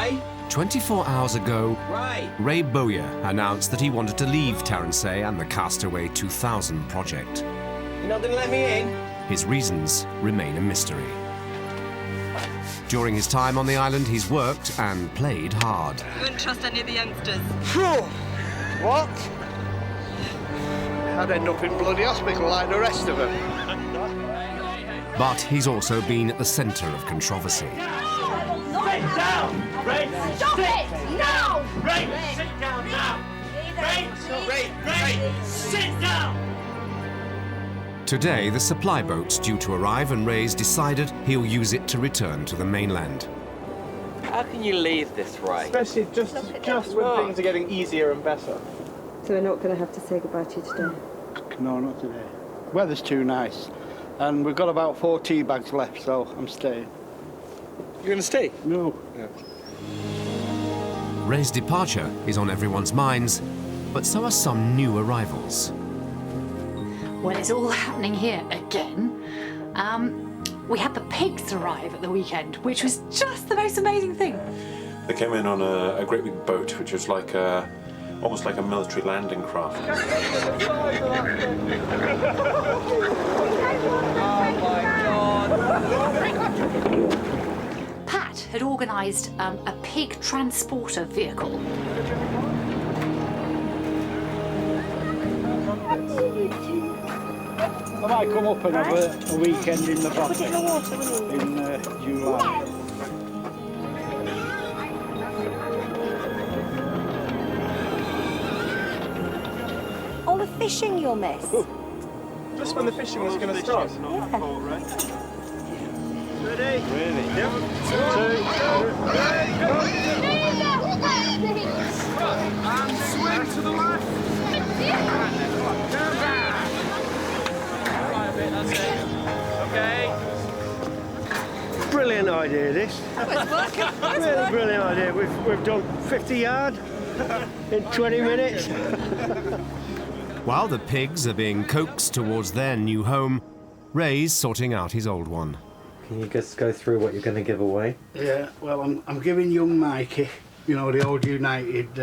Ray? 24 hours ago, Ray? Ray Bowyer announced that he wanted to leave Taransay and the Castaway 2000 project. You're not going to let me in? His reasons remain a mystery. During his time on the island, he's worked and played hard. You wouldn't trust any of the youngsters. What? I'd end up in bloody hospital like the rest of them. But he's also been at the centre of controversy. Sit down! Ray, stop it! Now! Ray, sit down now! Ray, sit down! Today, the supply boat's due to arrive and Ray's decided he'll use it to return to the mainland. How can you leave this, Ray? Especially just when things are getting easier and better. So we're not going to have to say goodbye to you today? No, not today. Weather's too nice. And we've got about 4 tea bags left, so I'm staying. You're going to stay? No. Yeah. Ray's departure is on everyone's minds, but so are some new arrivals. Well, it's all happening here again. We had the pigs arrive at the weekend, which was just the most amazing thing. They came in on a great big boat, which was like almost like a military landing craft. Pat had organised a pig transporter vehicle. I might come up and have a weekend in the back in July. All the fishing you'll miss. Just when the fishing was going to start. Ready? Really? Yep. 2, 3, and swing to the left. That's it. Okay. Brilliant idea, this. Really brilliant idea. We've done 50 yard in 20 minutes. While the pigs are being coaxed towards their new home, Ray's sorting out his old one. Can you just go through what you're going to give away? Yeah, well, I'm giving young Mikey, you know, the old United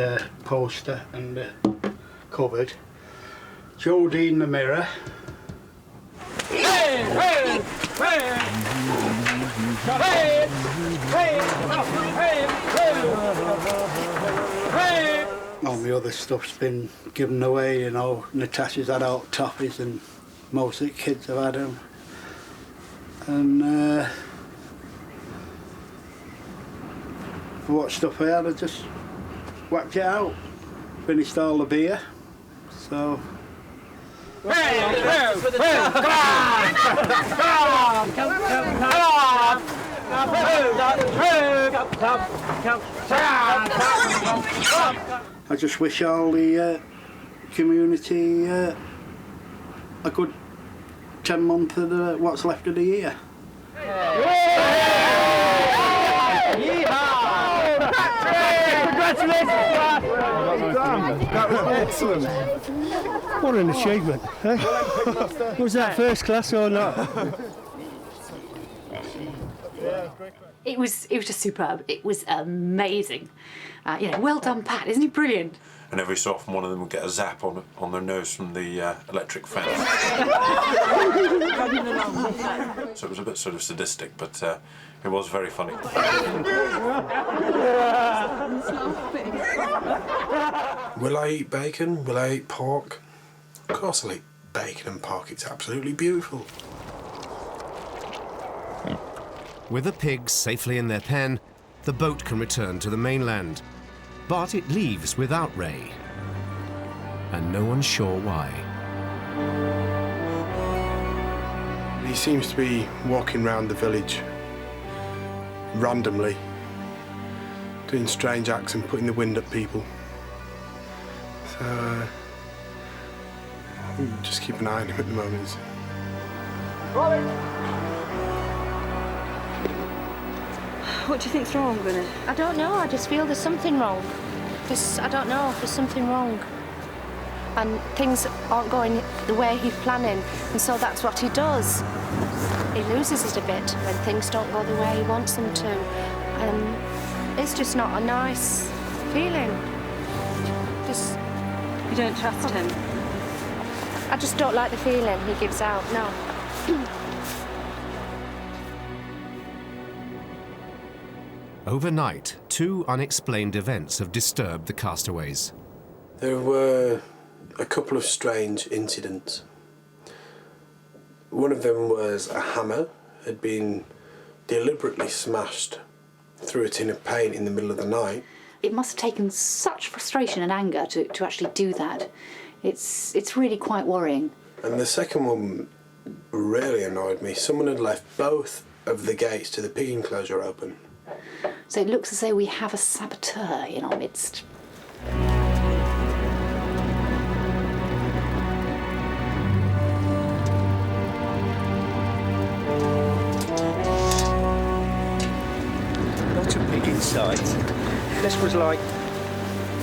poster and cupboard. Jodie in the mirror. Hey! Hey! Hey! Hey! Hey! Hey! All the other stuff's been given away, you know. Natasha's had out toffees and most of the kids have had them. And for what stuff I had, I just whacked it out. Finished all the beer, so... Hey! I just wish all the community a good 10 months of what's left of the year. That was excellent. What an achievement. Eh? Was that first class or not? It was just superb. It was amazing. Well done, Pat. Isn't he brilliant? And every so often one of them would get a zap on their nose from the electric fence. So it was a bit sort of sadistic, but it was very funny. Will I eat bacon? Will I eat pork? Of course I'll eat bacon and pork. It's absolutely beautiful. With the pigs safely in their pen, the boat can return to the mainland. But it leaves without Ray. And no one's sure why. He seems to be walking around the village randomly, doing strange acts and putting the wind at people. So, just keep an eye on him at the moment. What do you think's wrong, Gwyneth? I don't know, I just feel there's something wrong. I don't know if there's something wrong. And things aren't going the way he's planning, and so that's what he does. He loses it a bit when things don't go the way he wants them to. It's just not a nice feeling. Just... You don't trust him? I just don't like the feeling he gives out, no. Overnight, 2 unexplained events have disturbed the castaways. There were a couple of strange incidents. One of them was a hammer had been deliberately smashed through a tin of paint in the middle of the night. It must have taken such frustration and anger to actually do that. It's really quite worrying. And the second one really annoyed me. Someone had left both of the gates to the pig enclosure open. So it looks as though we have a saboteur in our midst. Not a pig in sight. This was like,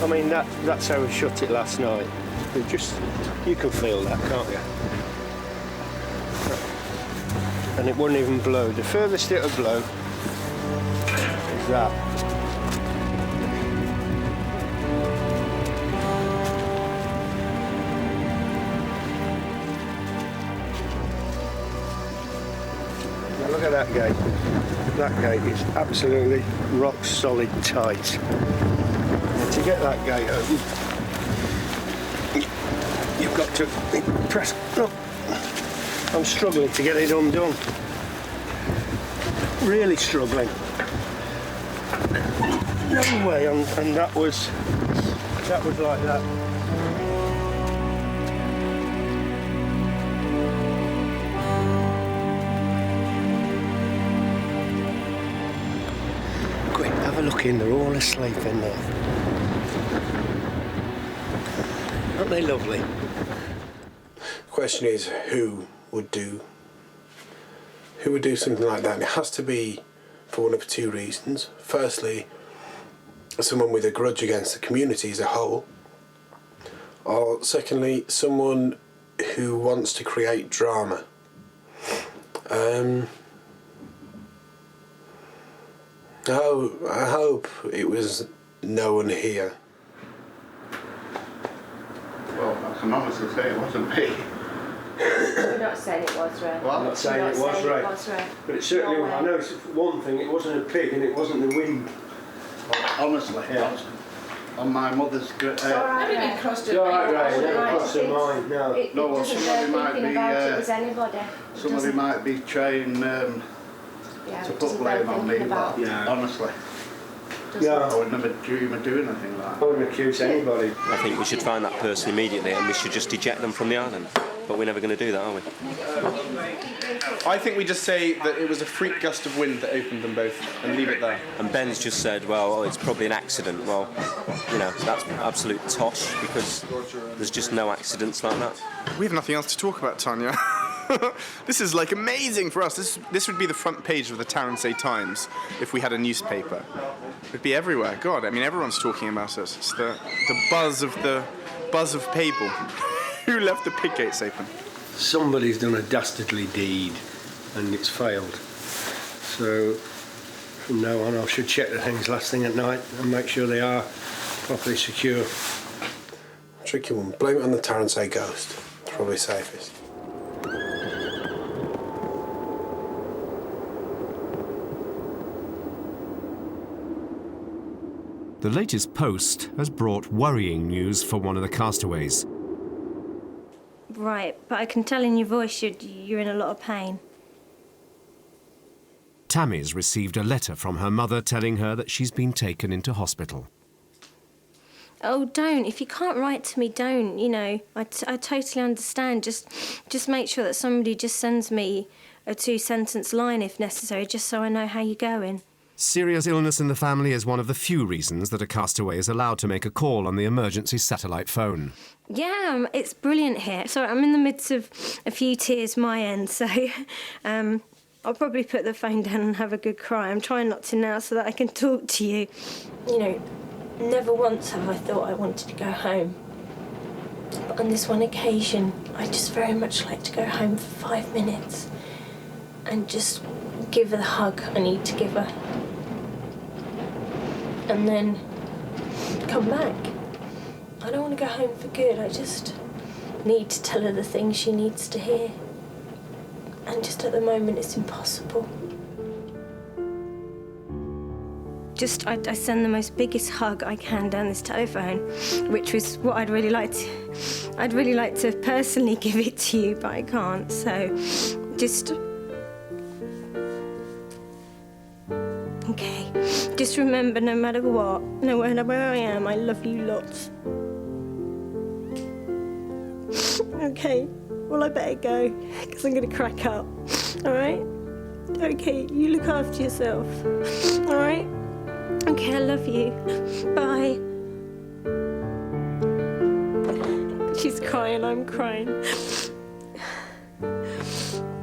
I mean, that's how we shut it last night. It just, you can feel that, can't you? And it wouldn't even blow. The furthest it'll blow is that. Now look at that gate. That gate is absolutely rock solid tight. And to get that gate open, you've got to press. Oh, I'm struggling to get it undone. Really struggling. No way, and that was like that. Quick, have a look in. They're all asleep in there. Aren't they lovely? The question is, who would do something like that? And it has to be for one of 2 reasons. Firstly, someone with a grudge against the community as a whole, or secondly, someone who wants to create drama. I hope it was no one here. Well, I can honestly say it wasn't me. We're not saying it was Ray. Well, I'm not saying it was Ray. But it certainly was. I know it's one thing, it wasn't a pig and it wasn't the wind. Honestly, yeah. On my mother's... Everything crossed her mind. It never crossed her mind, no. It doesn't go thinking about it as anybody. Somebody might be trying to put blame on me, but honestly, I would never dream of doing anything like that. I wouldn't accuse anybody. I think we should find that person immediately and we should just eject them from the island. But we're never going to do that, are we? I think we just say that it was a freak gust of wind that opened them both and leave it there. And Ben's just said, well, it's probably an accident. Well, you know, that's absolute tosh because there's just no accidents like that. We have nothing else to talk about, Tanya. This is like amazing for us. This would be the front page of the Taransay Times if we had a newspaper. It'd be everywhere. God, I mean, everyone's talking about us. It's the buzz of people who left the pig gates open. Somebody's done a dastardly deed and it's failed. So from now on I should check the things last thing at night and make sure they are properly secure. Tricky one. Blame it on the Taransay ghost. It's probably safest. The latest post has brought worrying news for one of the castaways. Right, but I can tell in your voice you're in a lot of pain. Tammy's received a letter from her mother telling her that she's been taken into hospital. Oh, don't. If you can't write to me, don't. You know, I totally understand. Just make sure that somebody just sends me a 2-sentence line if necessary, just so I know how you're going. Serious illness in the family is one of the few reasons that a castaway is allowed to make a call on the emergency satellite phone. Yeah, it's brilliant here. Sorry, I'm in the midst of a few tears my end, so I'll probably put the phone down and have a good cry. I'm trying not to now so that I can talk to you. You know, never once have I thought I wanted to go home. But on this one occasion, I just very much like to go home for 5 minutes and just give her the hug I need to give her. and then come back. I don't want to go home for good. I just need to tell her the things she needs to hear. And just at the moment, it's impossible. I send the most biggest hug I can down this telephone, which was what I'd really like to personally give it to you, but I can't. So, just okay. Just remember, no matter what, no matter where I am, I love you lots. Okay. Well, I better go because I'm gonna crack up. All right? Okay. You look after yourself. All right? Okay, I love you. Bye. She's crying, I'm crying.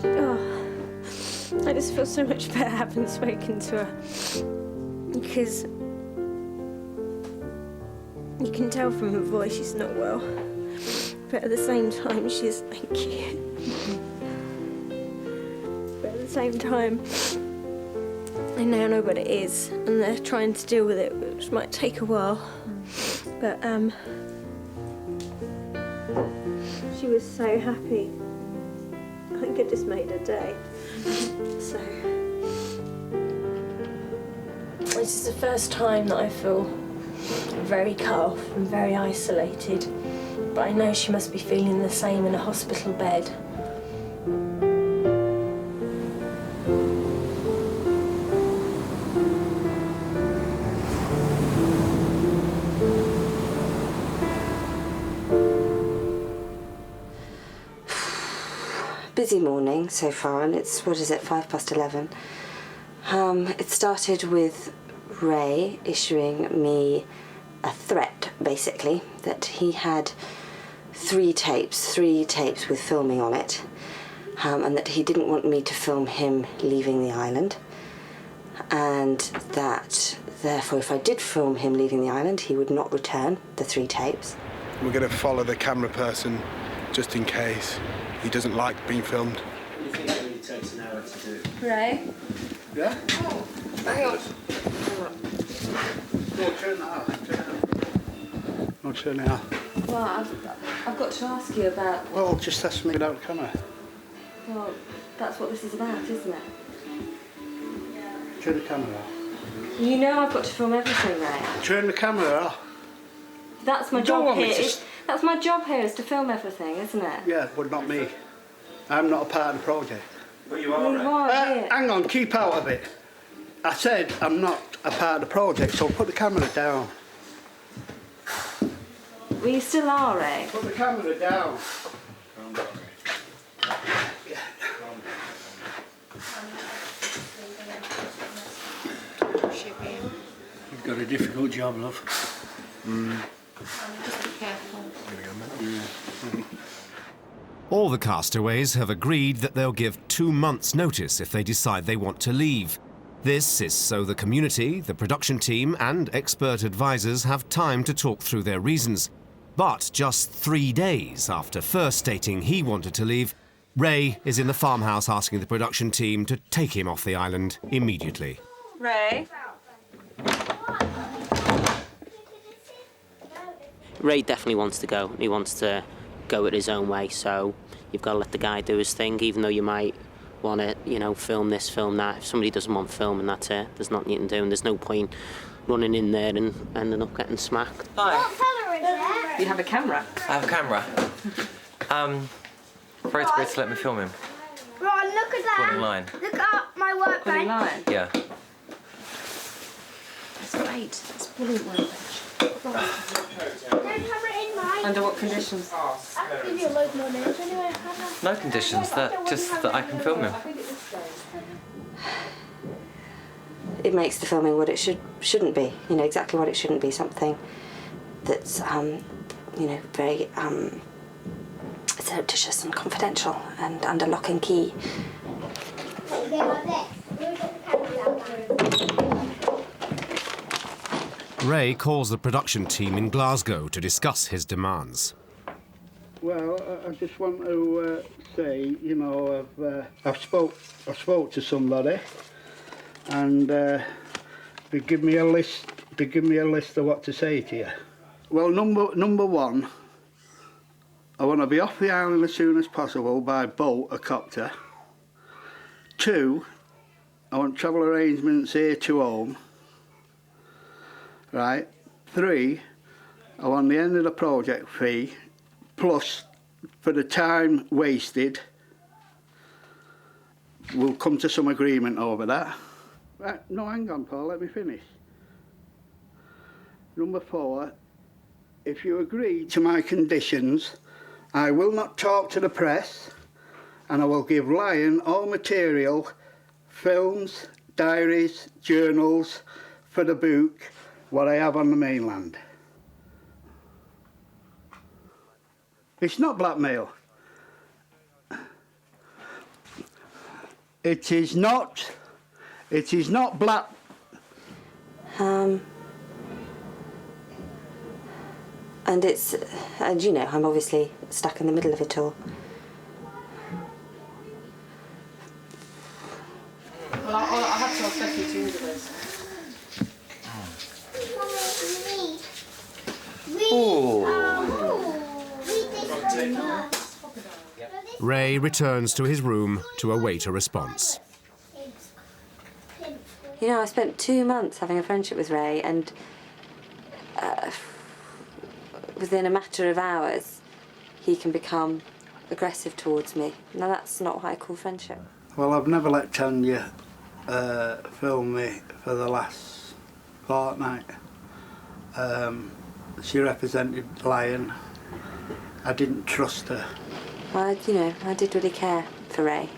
Oh, I just feel so much better having spoken to her. Because you can tell from her voice she's not well. But at the same time, she's thank you. But at the same time, I now know what it is, and they're trying to deal with it, which might take a while. But she was so happy. I think it just made her day. So this is the first time that I feel very cut off and very isolated. But I know she must be feeling the same in a hospital bed. Busy morning so far, and it's, what is it, 11:05. It started with Ray issuing me a threat, basically, that he had three tapes with filming on it, and that he didn't want me to film him leaving the island, and that therefore if I did film him leaving the island, he would not return the 3 tapes. We're going to follow the camera person just in case he doesn't like being filmed. You think it only takes an hour to do? Ray? Yeah? Oh, hang on. No, turn that off. No, turn it off. Well, I've got to ask you about... Well, just ask me without the camera. Well, that's what this is about, isn't it? Turn the camera off. You know I've got to film everything, Ray. Turn the camera off. That's my You don't job want me here. to That's my job here, is to film everything, isn't it? Yeah, but not me. I'm not a part of the project. But you are, You are, yeah. Hang on, keep out of it. I said I'm not a part of the project, so put the camera down. Well, you still are, Ray. Put the camera down. You've got a difficult job, love. Just be careful. All the castaways have agreed that they'll give 2 months' notice if they decide they want to leave. This is so the community, the production team and expert advisors have time to talk through their reasons. But just 3 days after first stating he wanted to leave, Ray is in the farmhouse asking the production team to take him off the island immediately. Ray? Ray definitely wants to go. He wants to go it his own way, so you've got to let the guy do his thing, even though you might want to, you know, film this, film that. If somebody doesn't want film and that's it, there's nothing you can do, and there's no point running in there and ending up getting smacked. Hi. You have a camera? I have a camera. Very great to let me film him. Ron, look at that. Pulling line. Look at my workbench. Line? Yeah. That's great. That's brilliant workbench. Don't have it in mine. Under what conditions? I'll give you a load more names anyway. No conditions, just that I can film him. It makes the filming what it shouldn't be, you know, exactly what it shouldn't be, something that's, you know, very surreptitious and confidential and under lock and key. Ray calls the production team in Glasgow to discuss his demands. Well, I just want to say, you know, I spoke to somebody, and they give me a list to give me a list of what to say to you. Well, number one, I want to be off the island as soon as possible by boat or copter. 2, I want travel arrangements here to home. Right. 3, I want the end of the project fee, plus for the time wasted, we'll come to some agreement over that. Right, no, hang on, Paul, let me finish. Number 4, if you agree to my conditions, I will not talk to the press, and I will give Lion all material, films, diaries, journals, for the book, what I have on the mainland. It's not blackmail. It is not black. And you know, I'm obviously stuck in the middle of it all. Well, I'll have to ask Becky to order this. Ray returns to his room to await a response. You know, I spent 2 months having a friendship with Ray, and within a matter of hours, he can become aggressive towards me. Now, that's not what I call friendship. Well, I've never let Tanya film me for the last fortnight. She represented Lion. I didn't trust her. Well, you know, I did really care for Ray.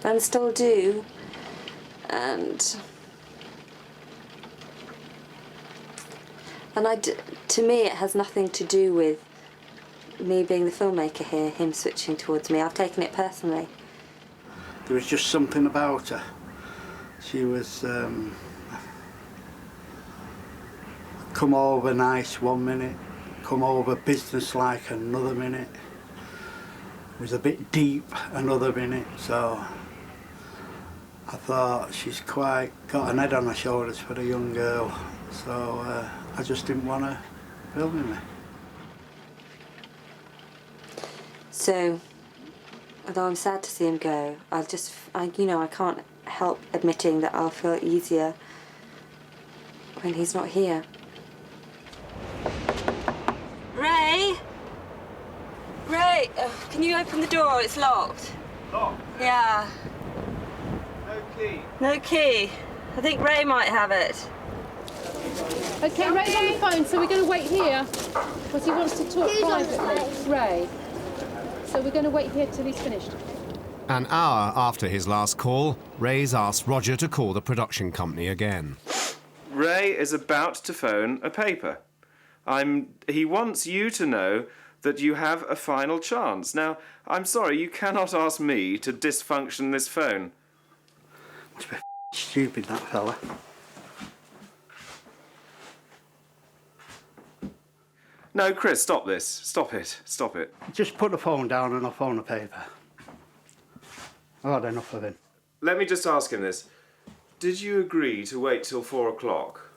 And still do. And to me, it has nothing to do with me being the filmmaker here, him switching towards me. I've taken it personally. There was just something about her. She was come over nice 1 minute, come over business-like another minute. Was a bit deep another minute, so I thought she's quite got an head on her shoulders for a young girl, so I just didn't want her filming me. So, although I'm sad to see him go, I can't help admitting that I'll feel easier when he's not here. Ray? Ray, can you open the door? It's locked. Locked? Yeah. No key? No key. I think Ray might have it. Okay, Ray's on the phone, so we're going to wait here because he wants to talk privately. Ray. So we're going to wait here till he's finished. An hour after his last call, Ray's asked Roger to call the production company again. Ray is about to phone a paper. He wants you to know that you have a final chance. Now, I'm sorry, you cannot ask me to dysfunction this phone. Must be stupid, that fella. No, Chris, stop this. Stop it. Stop it. Just put the phone down and I'll phone the paper. I've had enough of him. Let me just ask him this. Did you agree to wait till 4 o'clock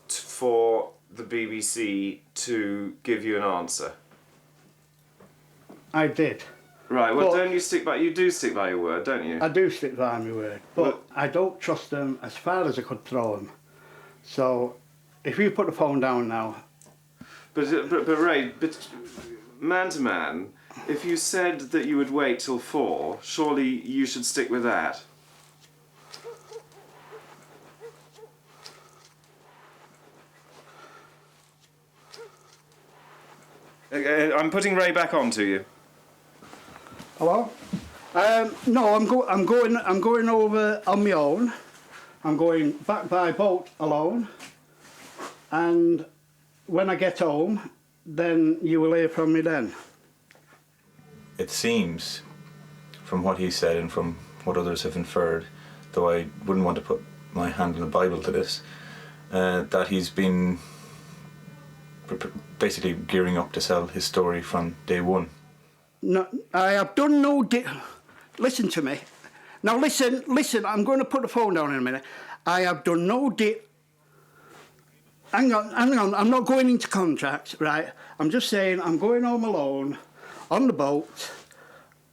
for the BBC to give you an answer? I did. Right, well, don't you stick by... You do stick by your word, don't you? I do stick by my word, but I don't trust them as far as I could throw them. So, if you put the phone down now... But Ray, man to man, if you said that you would wait till 4, surely you should stick with that. I'm putting Ray back on to you. Hello? No, I'm going over on my own. I'm going back by boat alone. And when I get home, then you will hear from me then. It seems, from what he said and from what others have inferred, though I wouldn't want to put my hand on the Bible to this, that he's been basically gearing up to sell his story from day one. No, I have done no... Listen to me. Now listen, I'm going to put the phone down in a minute. I have done no hang on, I'm not going into contract, right? I'm just saying I'm going home alone, on the boat,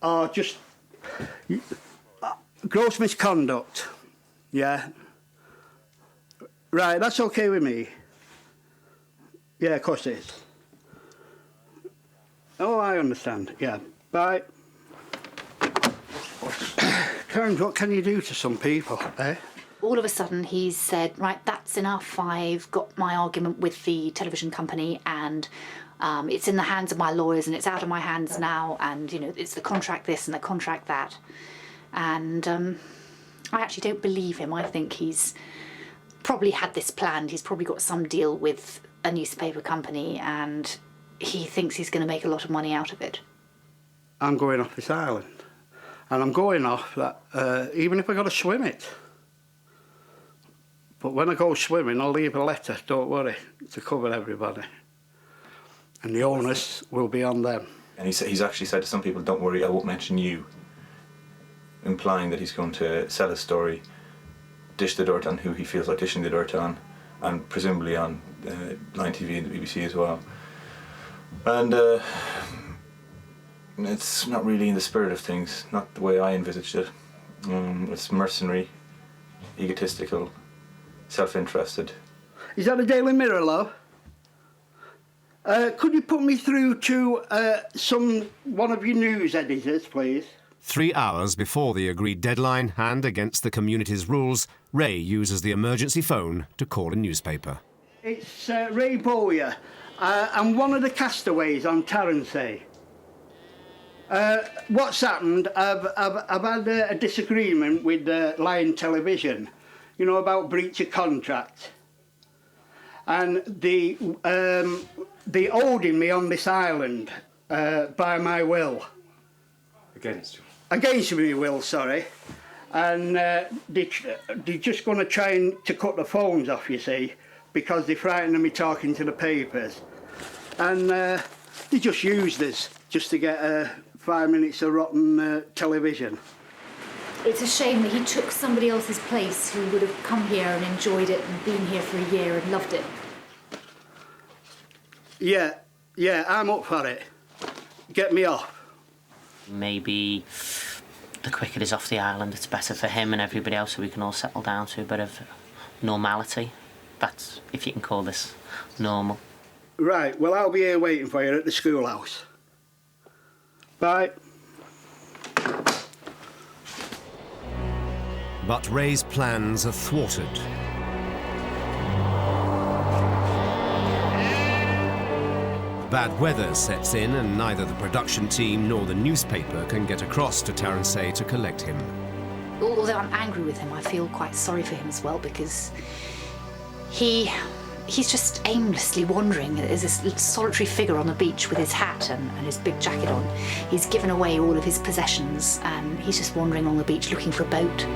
or just gross misconduct, yeah? Right, that's okay with me. Yeah, of course it is. Oh, I understand, yeah. Bye. Karen, what can you do to some people, eh? All of a sudden he's said, right, that's enough, I've got my argument with the television company and it's in the hands of my lawyers and it's out of my hands now, and, you know, it's the contract this and the contract that. And I actually don't believe him. I think he's probably had this planned. He's probably got some deal with a newspaper company and he thinks he's going to make a lot of money out of it. I'm going off this island. And I'm going off that, even if I got to swim it. But when I go swimming, I'll leave a letter, don't worry, to cover everybody. And the onus will be on them. And he's actually said to some people, don't worry, I won't mention you, implying that he's going to sell his story, dish the dirt on who he feels like dishing the dirt on, and presumably on Line TV and the BBC as well. And it's not really in the spirit of things, not the way I envisaged it. It's mercenary, egotistical, self-interested. Is that a Daily Mirror, love? Could you put me through to one of your news editors, please? 3 hours before the agreed deadline and against the community's rules, Ray uses the emergency phone to call a newspaper. It's Ray Bowyer. I'm one of the castaways on Taransay. What's happened, I've had a disagreement with Lion Television, you know, about breach of contract. And they holding me on this island by my will. Against you? Against my will, sorry. And they're just going to try to cut the phones off, you see, because they're frightened of me talking to the papers. And they just used us just to get 5 minutes of rotten television. It's a shame that he took somebody else's place who would have come here and enjoyed it and been here for a year and loved it. Yeah, I'm up for it. Get me off. Maybe the quicker he's off the island, it's better for him and everybody else, so we can all settle down to a bit of normality. That's, if you can call this normal. Right, well, I'll be here waiting for you at the schoolhouse. Bye. But Ray's plans are thwarted. Bad weather sets in and neither the production team nor the newspaper can get across to Taransay to collect him. Although I'm angry with him, I feel quite sorry for him as well, because he's just aimlessly wandering as this solitary figure on the beach with his hat and his big jacket on. He's given away all of his possessions and he's just wandering on the beach looking for a boat.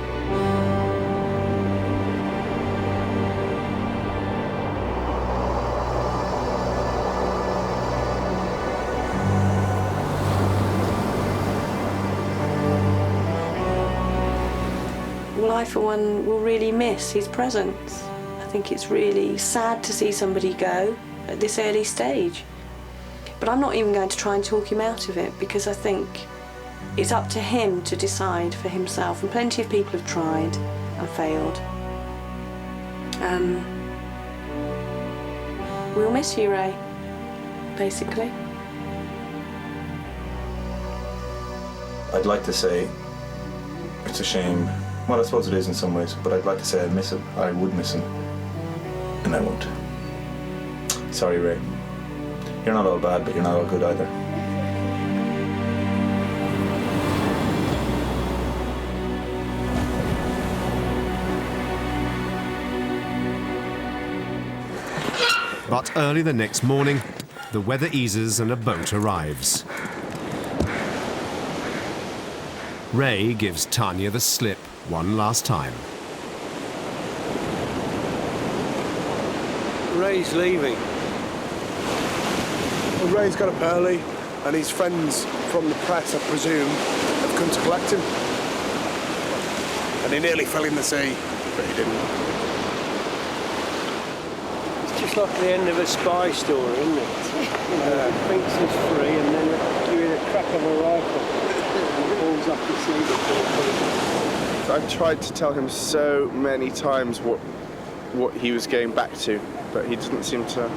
Well, I, for one, will really miss his presence. I think it's really sad to see somebody go at this early stage. But I'm not even going to try and talk him out of it, because I think it's up to him to decide for himself, and plenty of people have tried and failed. We'll miss you, Ray, basically. I'd like to say it's a shame. Well, I suppose it is in some ways, but I'd like to say I miss him. I would miss him. And I won't. Sorry, Ray. You're not all bad, but you're not all good either. But early the next morning, the weather eases and a boat arrives. Ray gives Tanya the slip one last time. Ray's leaving. Well, Ray's got up early, and his friends from the press, I presume, have come to collect him. And he nearly fell in the sea, but he didn't. It's almost like the end of a spy story, isn't it? You know, he thinks he's free and then you hear a crack of a rifle and it falls off your sleeve. I've tried to tell him so many times what he was going back to, but he doesn't seem to.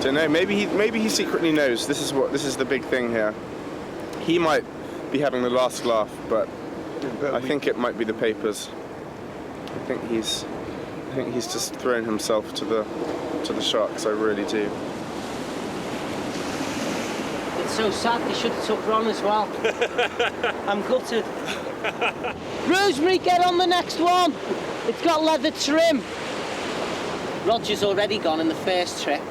Don't know. Maybe he secretly knows. This is the big thing here. He might be having the last laugh, but I think it might be the papers. I think he's just thrown himself to the sharks. I really do. It's so sad they should have took Ron as well. I'm gutted. Rosemary, get on the next one. It's got leather trim. Roger's already gone in the first trip,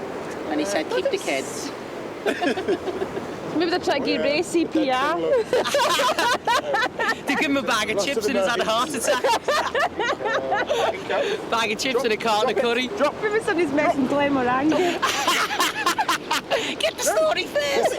and he said keep the kids. Maybe they're trying to give Ray CPR. They give him a bag of chips and he's had a heart attack. Bag of chips and a carton of curry. Maybe somebody's messing Glenmorangie. Get the story first.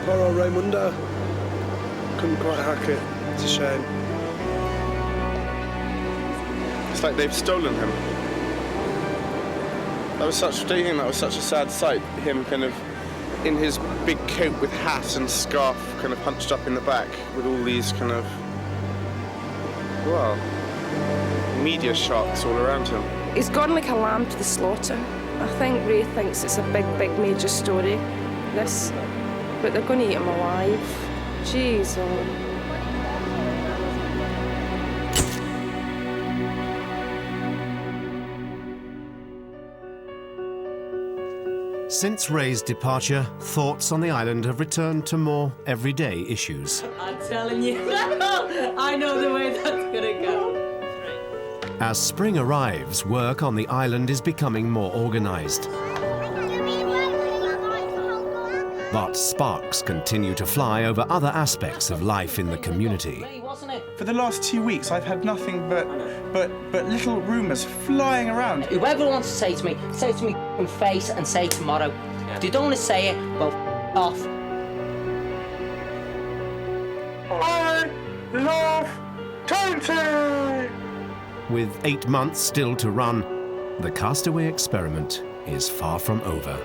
Poor old Raimundo. Couldn't quite hack it. It's a shame. It's like they've stolen him. That was such a sad sight. Him kind of in his big coat with hat and scarf, kind of hunched up in the back, with all these kind of, well, media sharks all around him. He's gone like a lamb to the slaughter. I think Ray thinks it's a big major story. This, but they're going to eat him alive. Jeez. Since Ray's departure, thoughts on the island have returned to more everyday issues. I'm telling you, I know the way that's gonna go. As spring arrives, work on the island is becoming more organised. But sparks continue to fly over other aspects of life in the community. For the last 2 weeks, I've had nothing but little rumours flying around. Whoever wants to say to me in face and say tomorrow. If you don't want to say it, well, off. I love Taransay! With 8 months still to run, the Castaway experiment is far from over.